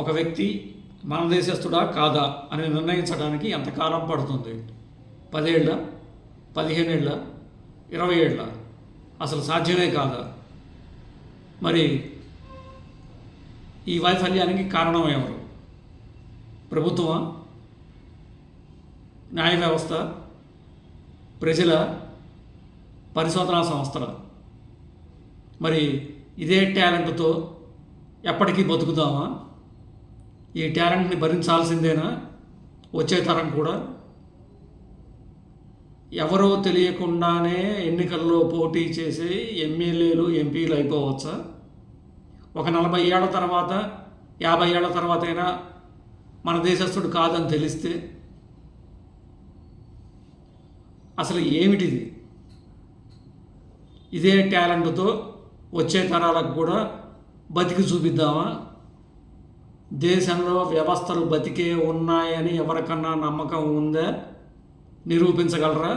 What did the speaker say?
ఒక వ్యక్తి మన దేశస్థుడా కాదా అని నిర్ణయించడానికి ఎంతకాలం పడుతుంది? 10 ఏళ్ళ, 15 ఏళ్ళ, 20 ఏళ్ళ? అసలు సాధ్యమే కాదా? మరి ఈ వైఫల్యానికి కారణం ఎవరు? ప్రభుత్వమా? న్యాయ వ్యవస్థ? ప్రజల? పరిశోధనా సంస్థల? మరి ఇదే టాలెంట్తో ఎప్పటికీ బతుకుదామా? ఈ టాలెంట్ని భరించాల్సిందేనా వచ్చే తరం కూడా? ఎవరో తెలియకుండానే ఎన్నికల్లో పోటీ చేసి ఎమ్మెల్యేలు, ఎంపీలు అయిపోవచ్చా? ఒక 40 ఏళ్ల తర్వాత, 50 ఏళ్ల తర్వాత అయినా మన దేశస్థుడు కాదని తెలిస్తే అసలు ఏమిటిది? ఇదే టాలెంట్తో వచ్చే తరాలకు కూడా బతికి చూపిద్దామా? దేశంలో వ్యవస్థలు బతికే ఉన్నాయని ఎవరికన్నా నమ్మకం ఉందా? నిరూపించగలరా?